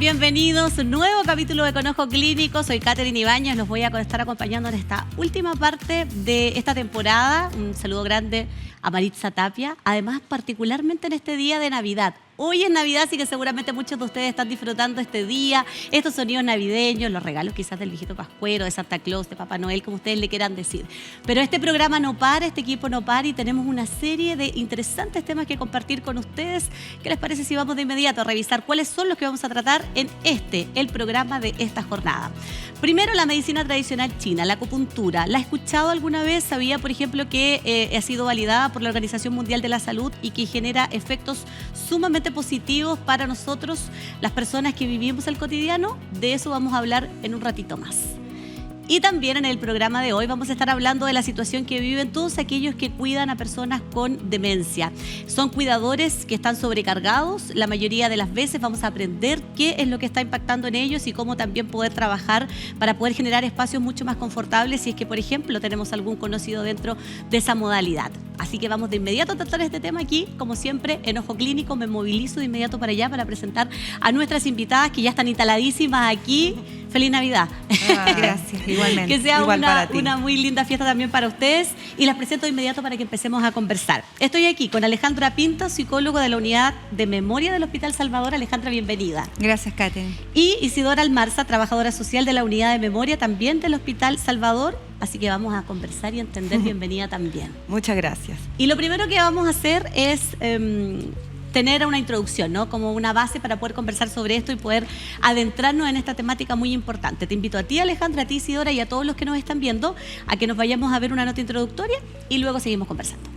bienvenidos a un nuevo capítulo de Con Ojo Clínico. Soy Catherine Ibáñez, los voy a estar acompañando en esta última parte de esta temporada. Un saludo grande a Maritza Tapia, además particularmente en este día de Navidad. Hoy es Navidad, así que seguramente muchos de ustedes están disfrutando este día, estos sonidos navideños, los regalos quizás del viejito Pascuero, de Santa Claus, de Papá Noel, como ustedes le quieran decir. Pero este programa no para, este equipo no para y tenemos una serie de interesantes temas que compartir con ustedes. ¿Qué les parece si vamos de inmediato a revisar cuáles son los que vamos a tratar en el programa de esta jornada? Primero, la medicina tradicional china, la acupuntura. ¿La has escuchado alguna vez? ¿Sabía, por ejemplo, que ha sido validada por la Organización Mundial de la Salud y que genera efectos sumamente positivos para nosotros, las personas que vivimos el cotidiano? De eso vamos a hablar en un ratito más. Y también en el programa de hoy vamos a estar hablando de la situación que viven todos aquellos que cuidan a personas con demencia. Son cuidadores que están sobrecargados. La mayoría de las veces vamos a aprender qué es lo que está impactando en ellos y cómo también poder trabajar para poder generar espacios mucho más confortables si es que, por ejemplo, tenemos algún conocido dentro de esa modalidad. Así que vamos de inmediato a tratar este tema aquí, como siempre, en Ojo Clínico. Me movilizo de inmediato para allá para presentar a nuestras invitadas que ya están instaladísimas aquí. ¡Feliz Navidad! Gracias, igualmente. Que sea una muy linda fiesta también para ustedes. Y las presento de inmediato para que empecemos a conversar. Estoy aquí con Alejandra Pinto, psicólogo de la Unidad de Memoria del Hospital Salvador. Alejandra, bienvenida. Gracias, Catherine. Y Isidora Almarza, trabajadora social de la Unidad de Memoria también del Hospital Salvador. Así que vamos a conversar y entender. Bienvenida también. Muchas gracias. Y lo primero que vamos a hacer es tener una introducción, ¿no? Como una base para poder conversar sobre esto y poder adentrarnos en esta temática muy importante. Te invito a ti, Alejandra, a ti, Isidora, y a todos los que nos están viendo a que nos vayamos a ver una nota introductoria y luego seguimos conversando.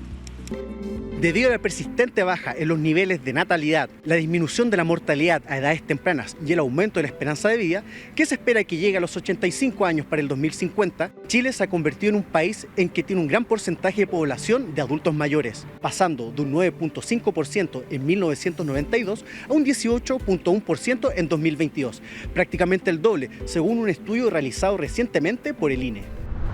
Debido a la persistente baja en los niveles de natalidad, la disminución de la mortalidad a edades tempranas y el aumento de la esperanza de vida, que se espera que llegue a los 85 años para el 2050, Chile se ha convertido en un país en que tiene un gran porcentaje de población de adultos mayores, pasando de un 9.5% en 1992 a un 18.1% en 2022, prácticamente el doble, según un estudio realizado recientemente por el INE.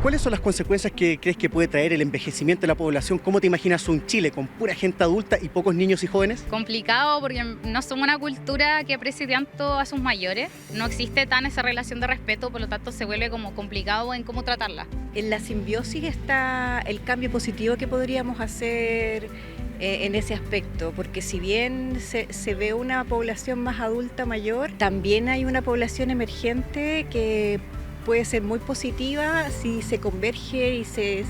¿Cuáles son las consecuencias que crees que puede traer el envejecimiento de la población? ¿Cómo te imaginas un Chile con pura gente adulta y pocos niños y jóvenes? Complicado porque no somos una cultura que aprecie tanto a sus mayores. No existe tan esa relación de respeto, por lo tanto se vuelve como complicado en cómo tratarla. En la simbiosis está el cambio positivo que podríamos hacer en ese aspecto, porque si bien se ve una población más adulta mayor, también hay una población emergente que puede ser muy positiva si se converge y se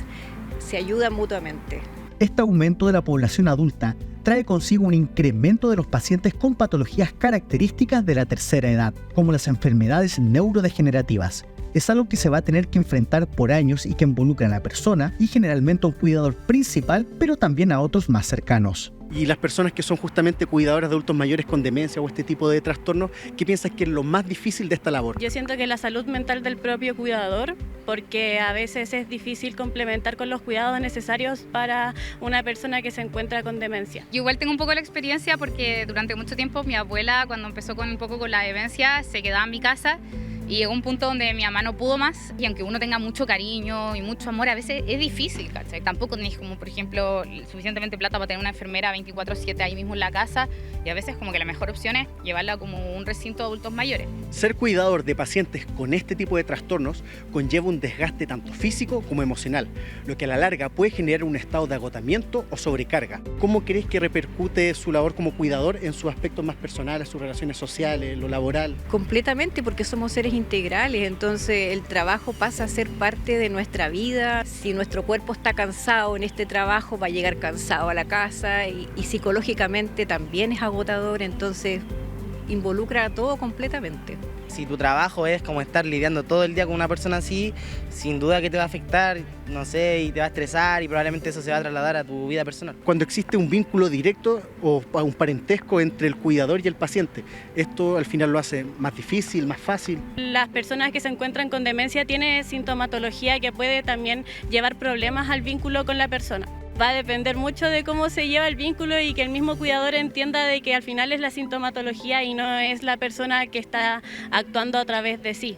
ayuda mutuamente. Este aumento de la población adulta trae consigo un incremento de los pacientes con patologías características de la tercera edad, como las enfermedades neurodegenerativas. Es algo que se va a tener que enfrentar por años y que involucra a la persona y generalmente a un cuidador principal, pero también a otros más cercanos. Y las personas que son justamente cuidadoras de adultos mayores con demencia o este tipo de trastornos, ¿qué piensas que es lo más difícil de esta labor? Yo siento que la salud mental del propio cuidador, porque a veces es difícil complementar con los cuidados necesarios para una persona que se encuentra con demencia. Yo igual tengo un poco la experiencia porque durante mucho tiempo mi abuela, cuando empezó con un poco con la demencia, se quedaba en mi casa. Y llegó un punto donde mi mamá no pudo más y aunque uno tenga mucho cariño y mucho amor, a veces es difícil, ¿cachai? Tampoco tenéis como, por ejemplo, suficientemente plata para tener una enfermera 24/7 ahí mismo en la casa y a veces como que la mejor opción es llevarla como un recinto de adultos mayores. Ser cuidador de pacientes con este tipo de trastornos conlleva un desgaste tanto físico como emocional, lo que a la larga puede generar un estado de agotamiento o sobrecarga. ¿Cómo crees que repercute su labor como cuidador en sus aspectos más personales, sus relaciones sociales, lo laboral? Completamente, porque somos seres integrales, entonces el trabajo pasa a ser parte de nuestra vida. Si nuestro cuerpo está cansado en este trabajo, va a llegar cansado a la casa y psicológicamente también es agotador, entonces involucra a todo completamente. Si tu trabajo es como estar lidiando todo el día con una persona así, sin duda que te va a afectar, no sé, y te va a estresar y probablemente eso se va a trasladar a tu vida personal. Cuando existe un vínculo directo o un parentesco entre el cuidador y el paciente, ¿esto al final lo hace más difícil, más fácil? Las personas que se encuentran con demencia tienen sintomatología que puede también llevar problemas al vínculo con la persona. Va a depender mucho de cómo se lleva el vínculo y que el mismo cuidador entienda de que al final es la sintomatología y no es la persona que está actuando a través de sí.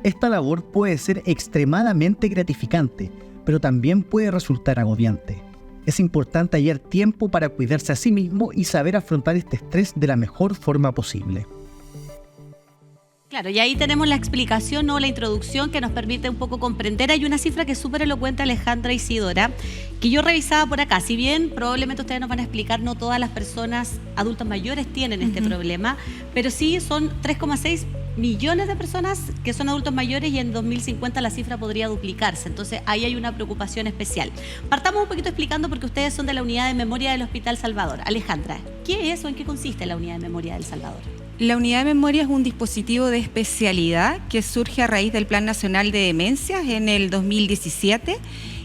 Esta labor puede ser extremadamente gratificante, pero también puede resultar agobiante. Es importante hallar tiempo para cuidarse a sí mismo y saber afrontar este estrés de la mejor forma posible. Claro, y ahí tenemos la explicación o la introducción que nos permite un poco comprender. Hay una cifra que es súper elocuente, Alejandra Isidora, que yo revisaba por acá. Si bien probablemente ustedes nos van a explicar, no todas las personas adultas mayores tienen este problema, pero sí son 3,6 millones de personas que son adultos mayores y en 2050 la cifra podría duplicarse. Entonces ahí hay una preocupación especial. Partamos un poquito explicando porque ustedes son de la unidad de memoria del Hospital Salvador. Alejandra, ¿qué es o en qué consiste la unidad de memoria del Salvador? La unidad de memoria es un dispositivo de especialidad que surge a raíz del Plan Nacional de Demencias en el 2017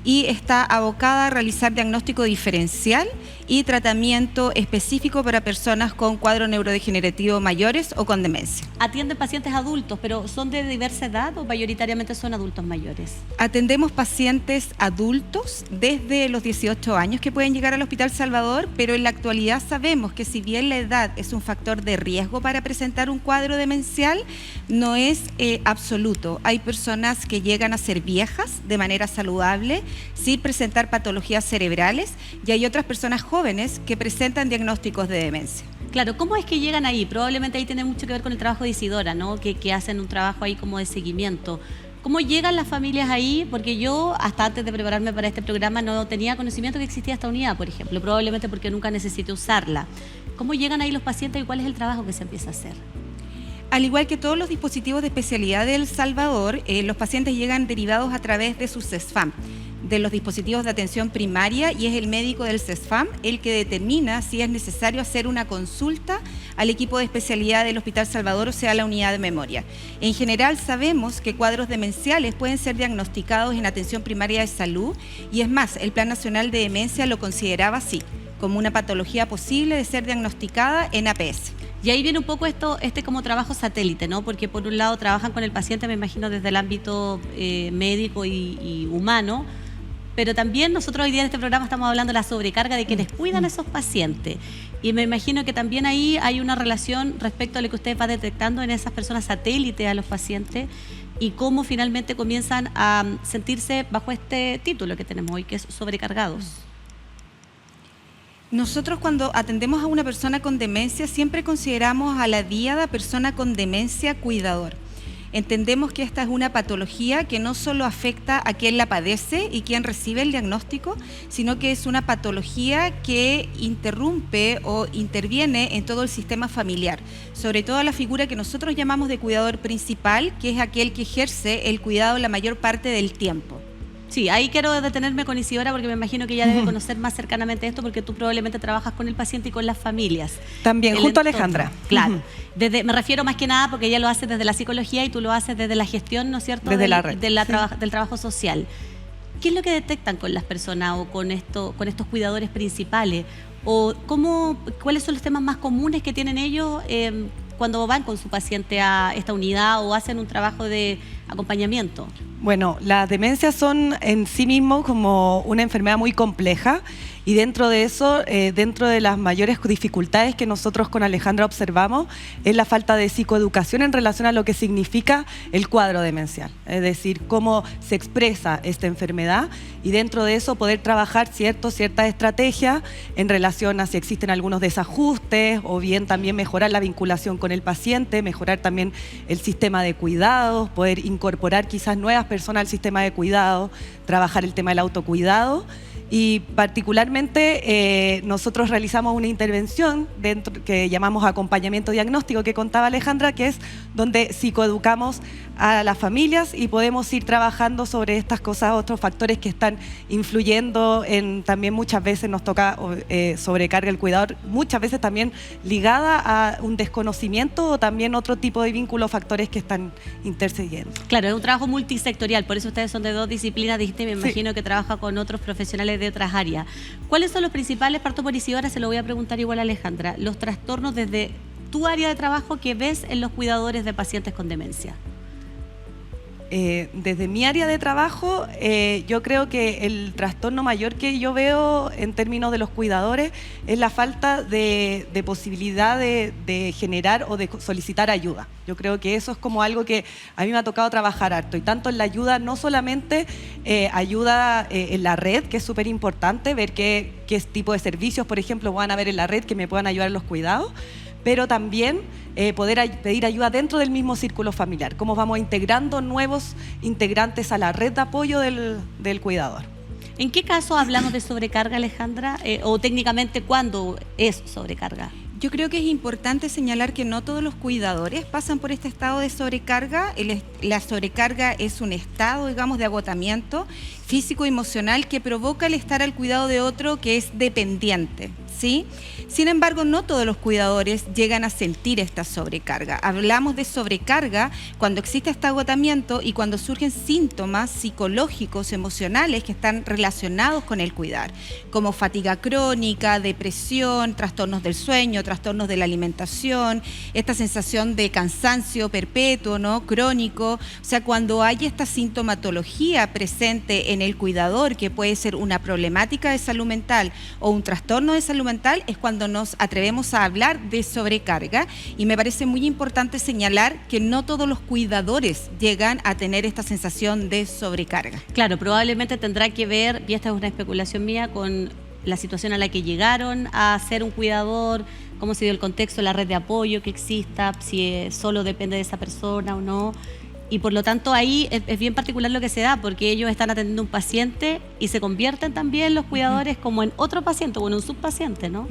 y está abocada a realizar diagnóstico diferencial y tratamiento específico para personas con cuadro neurodegenerativo mayores o con demencia. Atienden pacientes adultos, pero ¿son de diversa edad o mayoritariamente son adultos mayores? Atendemos pacientes adultos desde los 18 años que pueden llegar al Hospital Salvador, pero en la actualidad sabemos que si bien la edad es un factor de riesgo para presentar un cuadro demencial, no es absoluto. Hay personas que llegan a ser viejas de manera saludable, sin presentar patologías cerebrales, y hay otras personas jóvenes que presentan diagnósticos de demencia. Claro, ¿cómo es que llegan ahí? Probablemente ahí tiene mucho que ver con el trabajo de Isidora, ¿no? Que hacen un trabajo ahí como de seguimiento. ¿Cómo llegan las familias ahí? Porque yo, hasta antes de prepararme para este programa, no tenía conocimiento que existía esta unidad, por ejemplo, probablemente porque nunca necesité usarla. ¿Cómo llegan ahí los pacientes y cuál es el trabajo que se empieza a hacer? Al igual que todos los dispositivos de especialidad de El Salvador, los pacientes llegan derivados a través de su CESFAM, de los dispositivos de atención primaria, y es el médico del CESFAM el que determina si es necesario hacer una consulta al equipo de especialidad del Hospital Salvador, o sea, la unidad de memoria. En general sabemos que cuadros demenciales pueden ser diagnosticados en atención primaria de salud, y es más, el Plan Nacional de Demencia lo consideraba así, como una patología posible de ser diagnosticada en APS. Y ahí viene un poco este como trabajo satélite, ¿no? Porque por un lado trabajan con el paciente, me imagino, desde el ámbito médico y humano, pero también nosotros hoy día en este programa estamos hablando de la sobrecarga de quienes cuidan a esos pacientes. Y me imagino que también ahí hay una relación respecto a lo que usted va detectando en esas personas satélite a los pacientes y cómo finalmente comienzan a sentirse bajo este título que tenemos hoy, que es sobrecargados. Nosotros cuando atendemos a una persona con demencia siempre consideramos a la diada persona con demencia cuidador. Entendemos que esta es una patología que no solo afecta a quien la padece y quien recibe el diagnóstico, sino que es una patología que interrumpe o interviene en todo el sistema familiar, sobre todo la figura que nosotros llamamos de cuidador principal, que es aquel que ejerce el cuidado la mayor parte del tiempo. Sí, ahí quiero detenerme con Isidora porque me imagino que ella debe conocer más cercanamente esto porque tú probablemente trabajas con el paciente y con las familias. También, junto a Alejandra. Claro, me refiero más que nada porque ella lo hace desde la psicología y tú lo haces desde la gestión, ¿no es cierto? Desde la red. Del trabajo social. ¿Qué es lo que detectan con las personas o con estos cuidadores principales? ¿O cuáles son los temas más comunes que tienen ellos cuando van con su paciente a esta unidad o hacen un trabajo de acompañamiento? Bueno, las demencias son en sí mismo como una enfermedad muy compleja y dentro de eso, dentro de las mayores dificultades que nosotros con Alejandra observamos es la falta de psicoeducación en relación a lo que significa el cuadro demencial, es decir, cómo se expresa esta enfermedad y dentro de eso poder trabajar ciertas estrategias en relación a si existen algunos desajustes o bien también mejorar la vinculación con el paciente, mejorar también el sistema de cuidados, poder incorporar quizás nuevas personas al sistema de cuidado, trabajar el tema del autocuidado. Y particularmente nosotros realizamos una intervención que llamamos acompañamiento diagnóstico que contaba Alejandra, que es donde psicoeducamos a las familias y podemos ir trabajando sobre estas cosas, otros factores que están influyendo en, también muchas veces nos toca sobrecarga el cuidador, muchas veces también ligada a un desconocimiento o también otro tipo de vínculos, factores que están intercediendo. Claro, es un trabajo multisectorial, por eso ustedes son de dos disciplinas distintas, me imagino que trabaja con otros profesionales de otras áreas. ¿Cuáles son los principales, parto por Isidora, se lo voy a preguntar igual a Alejandra, los trastornos desde tu área de trabajo que ves en los cuidadores de pacientes con demencia? Desde mi área de trabajo, yo creo que el trastorno mayor que yo veo en términos de los cuidadores es la falta de posibilidad de generar o de solicitar ayuda. Yo creo que eso es como algo que a mí me ha tocado trabajar harto, y tanto en la ayuda, no solamente ayuda en la red, que es súper importante, ver qué tipo de servicios, por ejemplo, van a haber en la red que me puedan ayudar en los cuidados, pero también poder pedir ayuda dentro del mismo círculo familiar, cómo vamos integrando nuevos integrantes a la red de apoyo del cuidador. ¿En qué caso hablamos de sobrecarga, Alejandra? O técnicamente, ¿cuándo es sobrecarga? Yo creo que es importante señalar que no todos los cuidadores pasan por este estado de sobrecarga. La sobrecarga es un estado, digamos, de agotamiento físico y emocional que provoca el estar al cuidado de otro que es dependiente, ¿sí? Sin embargo, no todos los cuidadores llegan a sentir esta sobrecarga. Hablamos de sobrecarga cuando existe este agotamiento y cuando surgen síntomas psicológicos, emocionales que están relacionados con el cuidar, como fatiga crónica, depresión, trastornos del sueño, trastornos de la alimentación, esta sensación de cansancio perpetuo, ¿no? Crónico. O sea, cuando hay esta sintomatología presente en el cuidador, que puede ser una problemática de salud mental o un trastorno de salud mental, es cuando nos atrevemos a hablar de sobrecarga. Y me parece muy importante señalar que no todos los cuidadores llegan a tener esta sensación de sobrecarga. Claro, probablemente tendrá que ver, y esta es una especulación mía, con la situación a la que llegaron a ser un cuidador, cómo se dio el contexto, la red de apoyo que exista, si solo depende de esa persona o no. Y por lo tanto ahí es bien particular lo que se da, porque ellos están atendiendo a un paciente y se convierten también los cuidadores como en otro paciente o en un subpaciente, ¿no?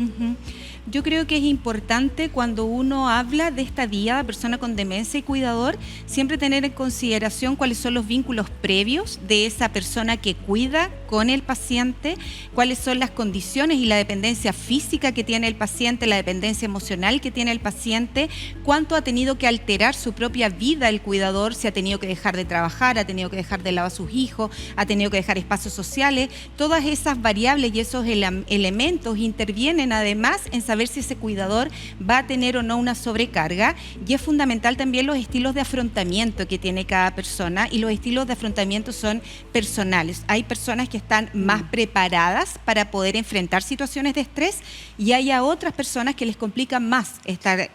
Yo creo que es importante cuando uno habla de esta diada, persona con demencia y cuidador, siempre tener en consideración cuáles son los vínculos previos de esa persona que cuida con el paciente, cuáles son las condiciones y la dependencia física que tiene el paciente, la dependencia emocional que tiene el paciente, cuánto ha tenido que alterar su propia vida el cuidador, si ha tenido que dejar de trabajar, ha tenido que dejar de lado a sus hijos, ha tenido que dejar espacios sociales. Todas esas variables y esos elementos intervienen además en saber si ese cuidador va a tener o no una sobrecarga, y es fundamental también los estilos de afrontamiento que tiene cada persona, y los estilos de afrontamiento son personales. Hay personas que están más preparadas para poder enfrentar situaciones de estrés y hay a otras personas que les complica más estar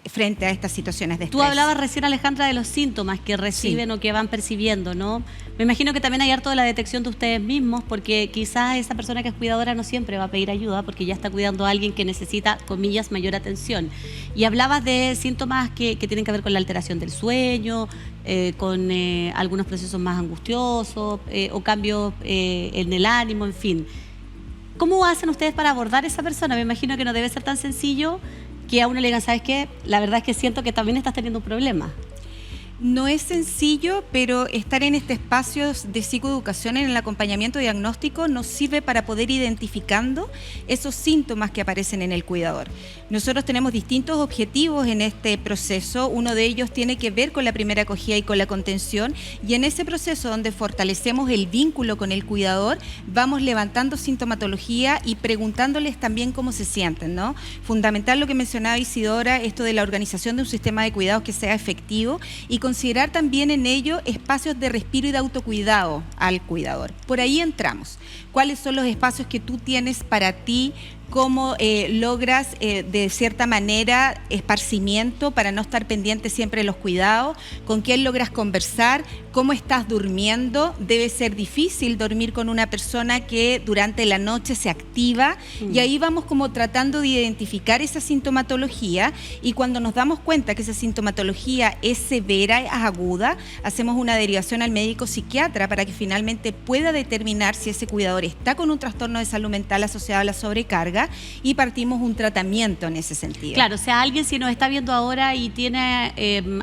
frente a estas situaciones de estrés. Tú hablabas recién, Alejandra, de los síntomas que reciben o que van percibiendo, ¿no? Me imagino que también hay harto de la detección de ustedes mismos, porque quizás esa persona que es cuidadora no siempre va a pedir ayuda porque ya está cuidando a alguien que necesita, comillas, mayor atención. Y hablabas de síntomas que tienen que ver con la alteración del sueño, con algunos procesos más angustiosos o cambios en el ánimo, en fin. ¿Cómo hacen ustedes para abordar a esa persona? Me imagino que no debe ser tan sencillo que a uno le digan, ¿sabes qué? La verdad es que siento que también estás teniendo un problema. No es sencillo, pero estar en este espacio de psicoeducación en el acompañamiento diagnóstico nos sirve para poder ir identificando esos síntomas que aparecen en el cuidador. Nosotros tenemos distintos objetivos en este proceso. Uno de ellos tiene que ver con la primera acogida y con la contención, y en ese proceso donde fortalecemos el vínculo con el cuidador, vamos levantando sintomatología y preguntándoles también cómo se sienten, ¿no? Fundamental lo que mencionaba Isidora, esto de la organización de un sistema de cuidados que sea efectivo, y considerar también en ello espacios de respiro y de autocuidado al cuidador. Por ahí entramos. ¿Cuáles son los espacios que tú tienes para ti? ¿Cómo logras de cierta manera esparcimiento para no estar pendiente siempre de los cuidados? ¿Con quién logras conversar? ¿Cómo estás durmiendo? Debe ser difícil dormir con una persona que durante la noche se activa, y ahí vamos como tratando de identificar esa sintomatología, y cuando nos damos cuenta que esa sintomatología es severa, es aguda, hacemos una derivación al médico psiquiatra para que finalmente pueda determinar si ese cuidador está con un trastorno de salud mental asociado a la sobrecarga, y partimos un tratamiento en ese sentido. Claro, o sea, alguien si nos está viendo ahora y tiene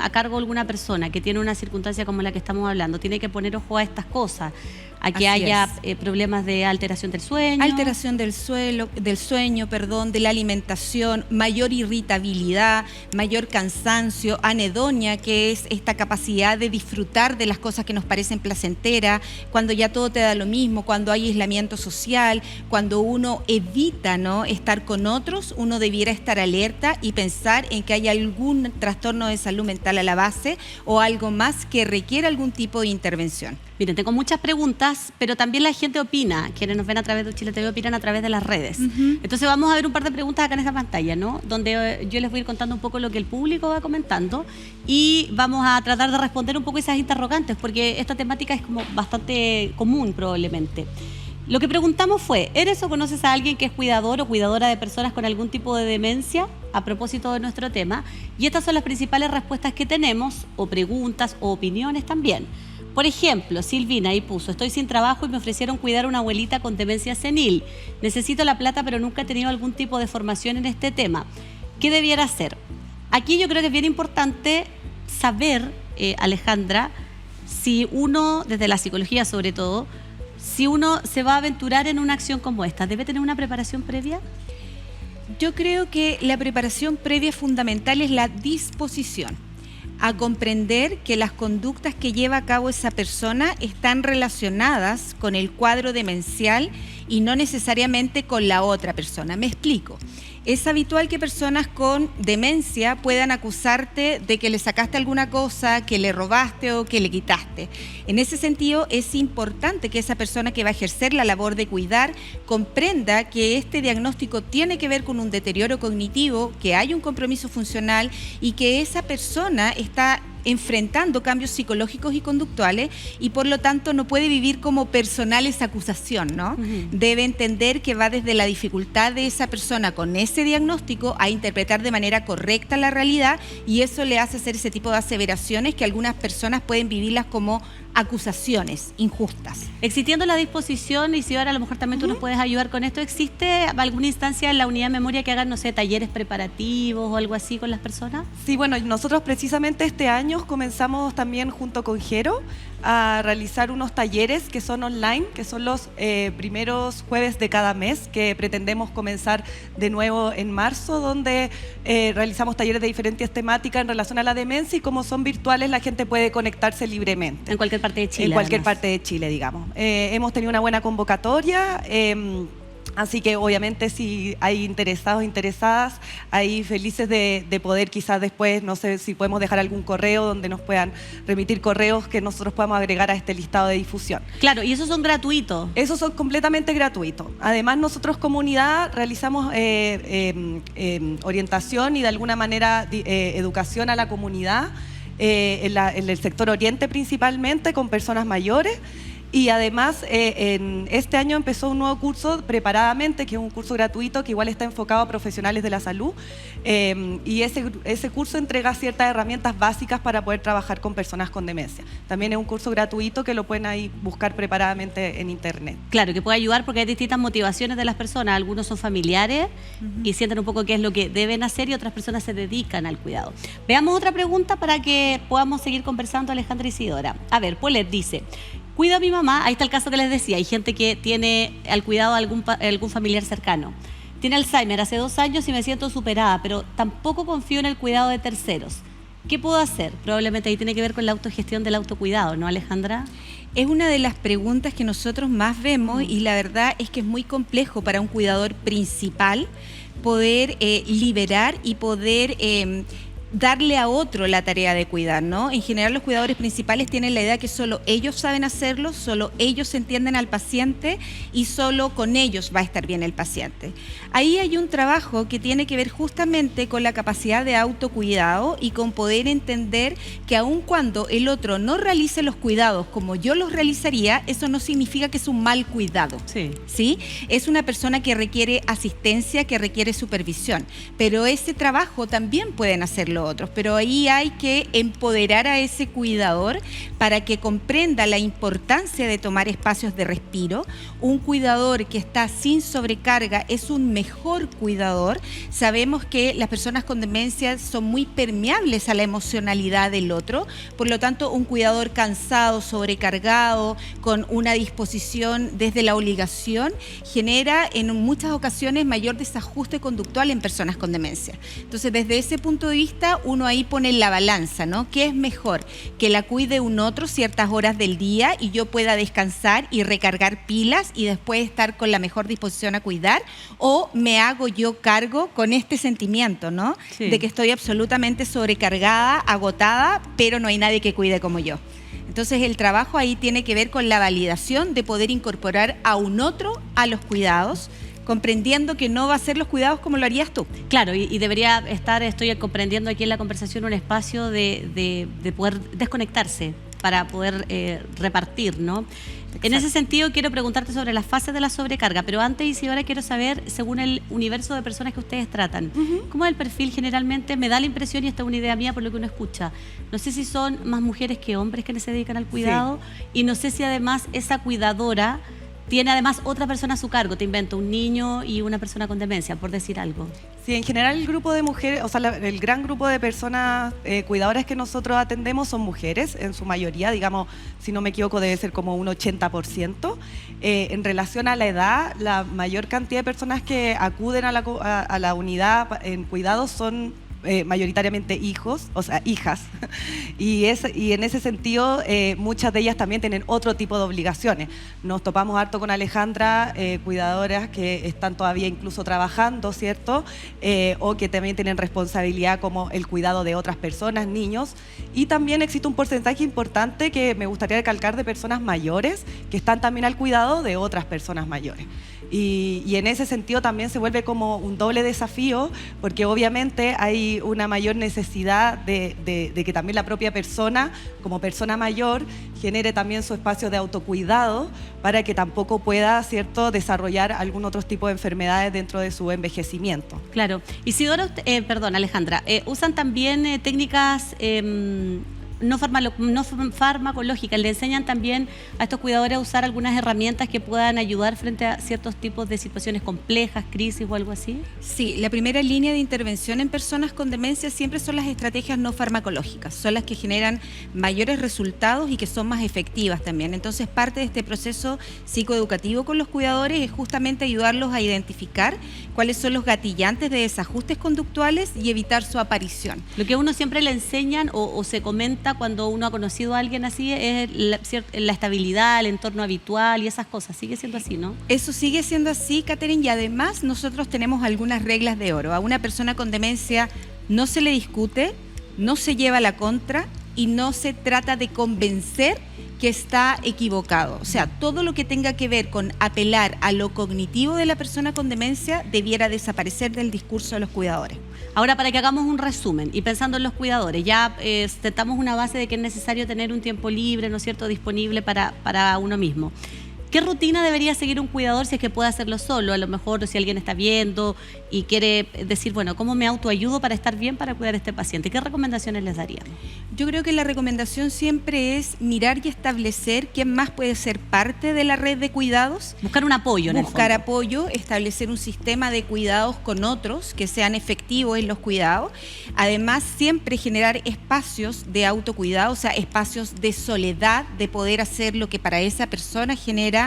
a cargo alguna persona que tiene una circunstancia como la que estamos hablando, tiene que poner ojo a estas cosas, a que haya problemas de alteración del sueño. Alteración del sueño, de la alimentación, mayor irritabilidad, mayor cansancio, anedonia, que es esta capacidad de disfrutar de las cosas que nos parecen placenteras, cuando ya todo te da lo mismo, cuando hay aislamiento social, cuando uno evita, ¿no?, estar con otros, uno debiera estar alerta y pensar en que hay algún trastorno de salud mental a la base o algo más que requiera algún tipo de intervención. Miren, tengo muchas preguntas, pero también la gente opina. Quienes nos ven a través de Chile TV opinan a través de las redes. Entonces vamos a ver un par de preguntas acá en esta pantalla, ¿no? Donde yo les voy a ir contando un poco lo que el público va comentando y vamos a tratar de responder un poco esas interrogantes, porque esta temática es como bastante común probablemente. Lo que preguntamos fue, ¿eres o conoces a alguien que es cuidador o cuidadora de personas con algún tipo de demencia? A propósito de nuestro tema. Y estas son las principales respuestas que tenemos, o preguntas, o opiniones también. Por ejemplo, Silvina ahí puso, estoy sin trabajo y me ofrecieron cuidar a una abuelita con demencia senil. Necesito la plata, pero nunca he tenido algún tipo de formación en este tema. ¿Qué debiera hacer? Aquí yo creo que es bien importante saber, Alejandra, si uno, desde la psicología sobre todo, si uno se va a aventurar en una acción como esta, ¿debe tener una preparación previa? Yo creo que la preparación previa fundamental es la disposición a comprender que las conductas que lleva a cabo esa persona están relacionadas con el cuadro demencial y no necesariamente con la otra persona. Me explico. Es habitual que personas con demencia puedan acusarte de que le sacaste alguna cosa, que le robaste o que le quitaste. En ese sentido, es importante que esa persona que va a ejercer la labor de cuidar comprenda que este diagnóstico tiene que ver con un deterioro cognitivo, que hay un compromiso funcional y que esa persona está enfrentando cambios psicológicos y conductuales y por lo tanto no puede vivir como personal esa acusación, ¿no? Debe entender que va desde la dificultad de esa persona con ese diagnóstico a interpretar de manera correcta la realidad y eso le hace hacer ese tipo de aseveraciones que algunas personas pueden vivirlas como acusaciones injustas. Existiendo la disposición, y si ahora a lo mejor también tú nos puedes ayudar con esto, ¿existe alguna instancia en la unidad de memoria que hagan, no sé, talleres preparativos o algo así con las personas? Sí, bueno, nosotros precisamente este año comenzamos también junto con Jero a realizar unos talleres que son online, que son los primeros jueves de cada mes, que pretendemos comenzar de nuevo en marzo, donde realizamos talleres de diferentes temáticas en relación a la demencia y como son virtuales la gente puede conectarse libremente. En cualquier parte de Chile. En cualquier además. parte de Chile, digamos. Hemos tenido una buena convocatoria. Así que obviamente si hay interesados, interesadas, ahí felices de poder quizás después, no sé si podemos dejar algún correo donde nos puedan remitir correos que nosotros podamos agregar a este listado de difusión. Claro, y esos son gratuitos. Esos son completamente gratuitos. Además nosotros como unidad realizamos orientación y de alguna manera educación a la comunidad, en el sector oriente principalmente, con personas mayores. Y además, en este año empezó un nuevo curso, Preparadamente, que es un curso gratuito que igual está enfocado a profesionales de la salud. Y ese curso entrega ciertas herramientas básicas para poder trabajar con personas con demencia. También es un curso gratuito que lo pueden ahí buscar preparadamente en internet. Claro, que puede ayudar porque hay distintas motivaciones de las personas. Algunos son familiares y sienten un poco qué es lo que deben hacer y otras personas se dedican al cuidado. Veamos otra pregunta para que podamos seguir conversando, Alejandra y Isidora. A ver, Paulette dice... Cuido a mi mamá, ahí está el caso que les decía, hay gente que tiene al cuidado de algún familiar cercano. Tiene Alzheimer hace 2 años y me siento superada, pero tampoco confío en el cuidado de terceros. ¿Qué puedo hacer? Probablemente ahí tiene que ver con la autogestión del autocuidado, ¿no, Alejandra? Es una de las preguntas que nosotros más vemos y la verdad es que es muy complejo para un cuidador principal poder liberar y poder... darle a otro la tarea de cuidar, ¿no? En general los cuidadores principales tienen la idea que solo ellos saben hacerlo, solo ellos entienden al paciente y solo con ellos va a estar bien el paciente. Ahí hay un trabajo que tiene que ver justamente con la capacidad de autocuidado y con poder entender que aun cuando el otro no realice los cuidados como yo los realizaría, eso no significa que es un mal cuidado. ¿Sí? Es una persona que requiere asistencia, que requiere supervisión, pero ese trabajo también pueden hacerlo otros, pero ahí hay que empoderar a ese cuidador para que comprenda la importancia de tomar espacios de respiro. Un cuidador que está sin sobrecarga es un mejor cuidador. Sabemos que las personas con demencia son muy permeables a la emocionalidad del otro, por lo tanto un cuidador cansado, sobrecargado, con una disposición desde la obligación, genera en muchas ocasiones mayor desajuste conductual en personas con demencia. Entonces desde ese punto de vista uno ahí pone la balanza, ¿no? ¿Qué es mejor? Que la cuide un otro ciertas horas del día y yo pueda descansar y recargar pilas y después estar con la mejor disposición a cuidar, o me hago yo cargo con este sentimiento, ¿no? De que estoy absolutamente sobrecargada, agotada, pero no hay nadie que cuide como yo. Entonces el trabajo ahí tiene que ver con la validación de poder incorporar a un otro a los cuidados, comprendiendo que no va a ser los cuidados como lo harías tú. Claro, y debería estar, estoy comprendiendo aquí en la conversación, un espacio de poder desconectarse para poder repartir, ¿no? En ese sentido, quiero preguntarte sobre las fases de la sobrecarga, pero antes, Isidora, quiero saber, según el universo de personas que ustedes tratan, ¿cómo es el perfil generalmente? Me da la impresión, y esta es una idea mía por lo que uno escucha, no sé si son más mujeres que hombres que se dedican al cuidado, y no sé si además esa cuidadora tiene además otra persona a su cargo, te invento, un niño y una persona con demencia, por decir algo. Sí, en general el grupo de mujeres, o sea, el gran grupo de personas cuidadoras que nosotros atendemos son mujeres, en su mayoría, digamos, si no me equivoco, debe ser como un 80%. En relación a la edad, la mayor cantidad de personas que acuden a la unidad en cuidados son mayoritariamente hijos, o sea, hijas, y en ese sentido muchas de ellas también tienen otro tipo de obligaciones. Nos topamos harto con Alejandra, cuidadoras que están todavía incluso trabajando, ¿cierto? O que también tienen responsabilidad como el cuidado de otras personas, niños, y también existe un porcentaje importante que me gustaría recalcar de personas mayores que están también al cuidado de otras personas mayores. Y en ese sentido también se vuelve como un doble desafío, porque obviamente hay una mayor necesidad de que también la propia persona, como persona mayor, genere también su espacio de autocuidado para que tampoco pueda, ¿cierto?, desarrollar algún otro tipo de enfermedades dentro de su envejecimiento. Claro. Isidora, perdón, Alejandra, ¿usan también técnicas no farmacológicas? ¿Le enseñan también a estos cuidadores a usar algunas herramientas que puedan ayudar frente a ciertos tipos de situaciones complejas, crisis o algo así? Sí, la primera línea de intervención en personas con demencia siempre son las estrategias no farmacológicas, son las que generan mayores resultados y que son más efectivas también. Entonces, parte de este proceso psicoeducativo con los cuidadores es justamente ayudarlos a identificar cuáles son los gatillantes de desajustes conductuales y evitar su aparición. Lo que uno siempre le enseñan o se comenta cuando uno ha conocido a alguien así es la estabilidad, el entorno habitual y esas cosas. Sigue siendo así, ¿no? Eso sigue siendo así, Catherine, y además nosotros tenemos algunas reglas de oro. A una persona con demencia no se le discute, no se lleva la contra y no se trata de convencer que está equivocado. O sea, todo lo que tenga que ver con apelar a lo cognitivo de la persona con demencia debiera desaparecer del discurso de los cuidadores. Ahora, para que hagamos un resumen y pensando en los cuidadores, ya sentamos una base de que es necesario tener un tiempo libre, ¿no es cierto?, disponible para uno mismo. ¿Qué rutina debería seguir un cuidador si es que puede hacerlo solo? A lo mejor si alguien está viendo y quiere decir, bueno, ¿cómo me autoayudo para estar bien para cuidar a este paciente? ¿Qué recomendaciones les darían? Yo creo que la recomendación siempre es mirar y establecer quién más puede ser parte de la red de cuidados. Buscar un apoyo, Buscar apoyo, establecer un sistema de cuidados con otros que sean efectivos en los cuidados. Además, siempre generar espacios de autocuidado, o sea, espacios de soledad, de poder hacer lo que para esa persona genera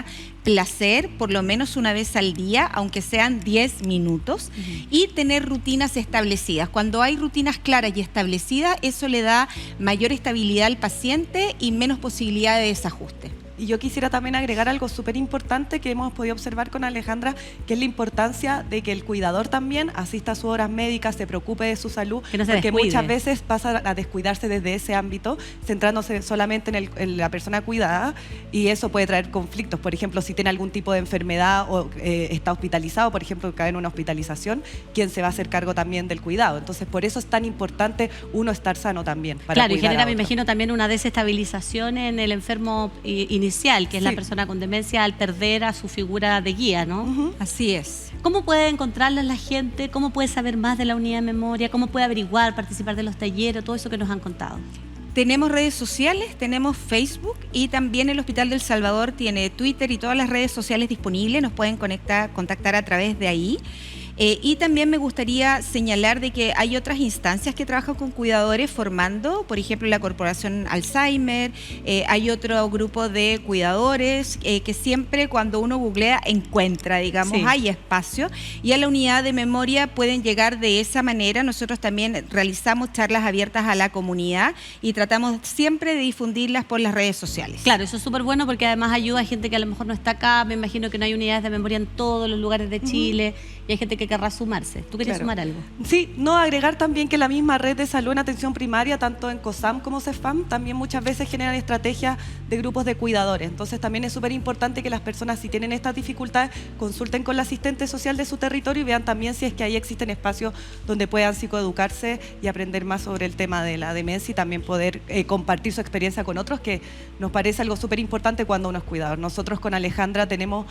placer, por lo menos una vez al día, aunque sean 10 minutos, y tener rutinas establecidas. Cuando hay rutinas claras y establecidas, eso le da mayor estabilidad al paciente y menos posibilidad de desajuste. Y yo quisiera también agregar algo súper importante que hemos podido observar con Alejandra, que es la importancia de que el cuidador también asista a sus horas médicas, se preocupe de su salud, que no se porque descuide. Muchas veces pasa a descuidarse desde ese ámbito, centrándose solamente en la persona cuidada, y eso puede traer conflictos. Por ejemplo, si tiene algún tipo de enfermedad o está hospitalizado, por ejemplo, cae en una hospitalización, ¿quién se va a hacer cargo también del cuidado? Entonces, por eso es tan importante uno estar sano también. Claro, y genera, me imagino, también una desestabilización en el enfermo inicial, que es la persona con demencia, al perder a su figura de guía, ¿no? Así es. ¿Cómo puede encontrarlas la gente? ¿Cómo puede saber más de la unidad de memoria? ¿Cómo puede averiguar, participar de los talleres, todo eso que nos han contado? Tenemos redes sociales, tenemos Facebook y también el Hospital del Salvador tiene Twitter y todas las redes sociales disponibles, nos pueden contactar a través de ahí. Y también me gustaría señalar de que hay otras instancias que trabajan con cuidadores formando, por ejemplo la Corporación Alzheimer, hay otro grupo de cuidadores que siempre cuando uno googlea encuentra, digamos, hay espacio, y a la unidad de memoria pueden llegar de esa manera. Nosotros también realizamos charlas abiertas a la comunidad y tratamos siempre de difundirlas por las redes sociales. Claro, eso es súper bueno porque además ayuda a gente que a lo mejor no está acá. Me imagino que no hay unidades de memoria en todos los lugares de Chile y hay gente que que querrá sumarse. ¿Tú querías sumar algo? Sí, no, agregar también que la misma red de salud en atención primaria, tanto en COSAM como CESFAM, también muchas veces generan estrategias de grupos de cuidadores. Entonces también es súper importante que las personas, si tienen estas dificultades, consulten con la asistente social de su territorio y vean también si es que ahí existen espacios donde puedan psicoeducarse y aprender más sobre el tema de la demencia y también poder compartir su experiencia con otros, que nos parece algo súper importante cuando uno es cuidador. Nosotros con Alejandra tenemos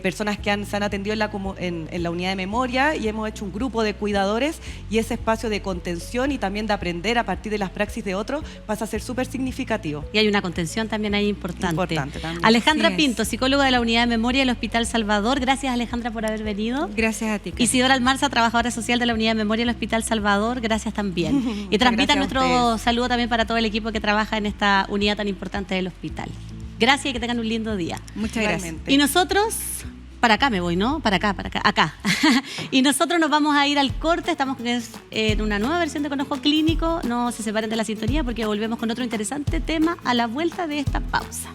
personas que se han atendido en la unidad de memoria y hemos hecho un grupo de cuidadores, y ese espacio de contención y también de aprender a partir de las praxis de otros pasa a ser súper significativo. Y hay una contención también ahí importante. También. Alejandra Pinto, psicóloga de la unidad de memoria del Hospital Salvador. Gracias, Alejandra, por haber venido. Gracias a ti. Isidora Almarza, trabajadora social de la unidad de memoria del Hospital Salvador. Gracias también. Y transmita nuestro saludo también para todo el equipo que trabaja en esta unidad tan importante del hospital. Gracias y que tengan un lindo día. Muchas gracias. Y nosotros, para acá me voy, ¿no? Para acá. Y nosotros nos vamos a ir al corte. Estamos en una nueva versión de Conejo Clínico. No se separen de la sintonía porque volvemos con otro interesante tema a la vuelta de esta pausa.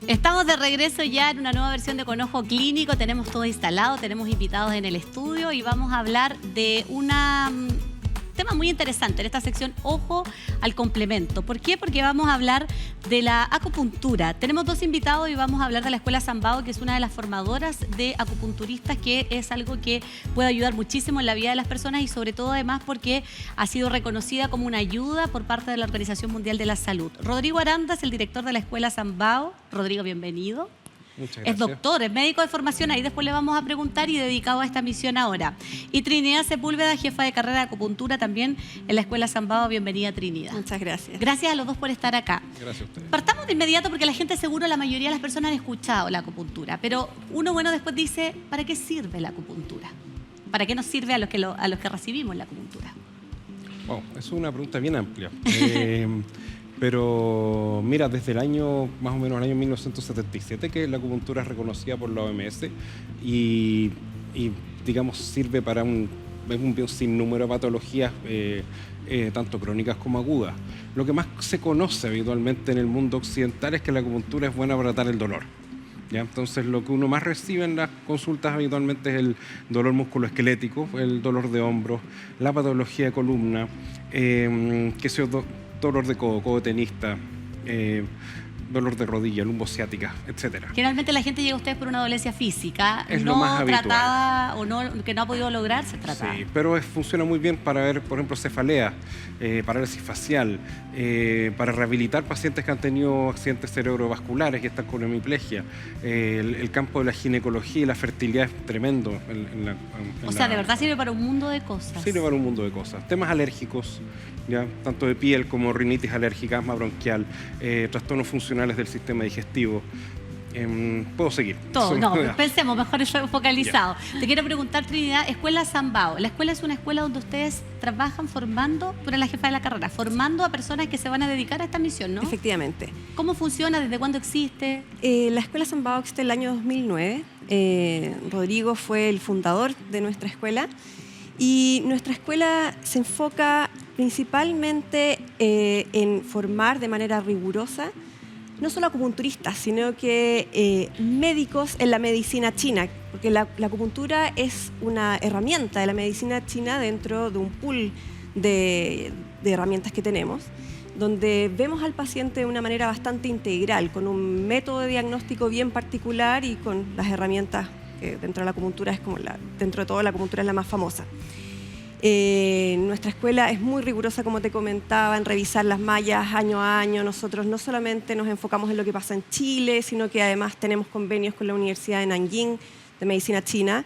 Estamos de regreso ya en una nueva versión de Conejo Clínico. Tenemos todo instalado, tenemos invitados en el estudio y vamos a hablar de un tema muy interesante en esta sección, ojo al complemento. ¿Por qué? Porque vamos a hablar de la acupuntura. Tenemos dos invitados y vamos a hablar de la Escuela Sambao, que es una de las formadoras de acupunturistas, que es algo que puede ayudar muchísimo en la vida de las personas y sobre todo además porque ha sido reconocida como una ayuda por parte de la Organización Mundial de la Salud. Rodrigo Aranda es el director de la Escuela Sambao. Rodrigo, bienvenido. Muchas gracias. Es doctor, es médico de formación, ahí después le vamos a preguntar, y dedicado a esta misión ahora. Y Trinidad Sepúlveda, jefa de carrera de acupuntura también en la Escuela Sambao. Bienvenida, Trinidad. Muchas gracias. Gracias a los dos por estar acá. Gracias a ustedes. Partamos de inmediato porque la gente seguro, la mayoría de las personas han escuchado la acupuntura, pero uno después dice, ¿para qué sirve la acupuntura? ¿Para qué nos sirve a los que recibimos la acupuntura? Wow, es una pregunta bien amplia. Pero mira, desde el año, más o menos el año 1977, que la acupuntura es reconocida por la OMS y digamos, sirve para un sinnúmero de patologías, tanto crónicas como agudas. Lo que más se conoce habitualmente en el mundo occidental es que la acupuntura es buena para tratar el dolor. ¿Ya? Entonces, lo que uno más recibe en las consultas habitualmente es el dolor musculoesquelético, el dolor de hombros, la patología de columna, dolor de codo tenista, dolor de rodilla, lumbociática, etcétera. Generalmente la gente llega a ustedes por una dolencia física, es lo más habitual. Tratada o que no ha podido lograrse tratada. Sí, pero funciona muy bien para ver, por ejemplo, cefalea, parálisis facial, para rehabilitar pacientes que han tenido accidentes cerebrovasculares y están con hemiplegia. El campo de la ginecología y la fertilidad es tremendo. De verdad sirve para un mundo de cosas. Sirve para un mundo de cosas. Temas alérgicos, ¿ya? Tanto de piel como rinitis alérgica, asma bronquial, trastornos funcionales del sistema digestivo. Puedo seguir. Todo, no, pensemos, mejor eso focalizado. Yeah. Te quiero preguntar, Trinidad, Escuela Sambao. La escuela es una escuela donde ustedes trabajan formando, tú eres la jefa de la carrera, formando a personas que se van a dedicar a esta misión, ¿no? Efectivamente. ¿Cómo funciona? ¿Desde cuándo existe? La Escuela Sambao existe el año 2009. Rodrigo fue el fundador de nuestra escuela. Y nuestra escuela se enfoca principalmente en formar de manera rigurosa no solo acupunturistas, sino que médicos en la medicina china, porque la acupuntura es una herramienta de la medicina china dentro de un pool de herramientas que tenemos, donde vemos al paciente de una manera bastante integral, con un método de diagnóstico bien particular y con las herramientas que dentro de la acupuntura dentro de todo la acupuntura es la más famosa. Nuestra escuela es muy rigurosa, como te comentaba, en revisar las mallas año a año. Nosotros no solamente nos enfocamos en lo que pasa en Chile, sino que además tenemos convenios con la Universidad de Nanjing de Medicina China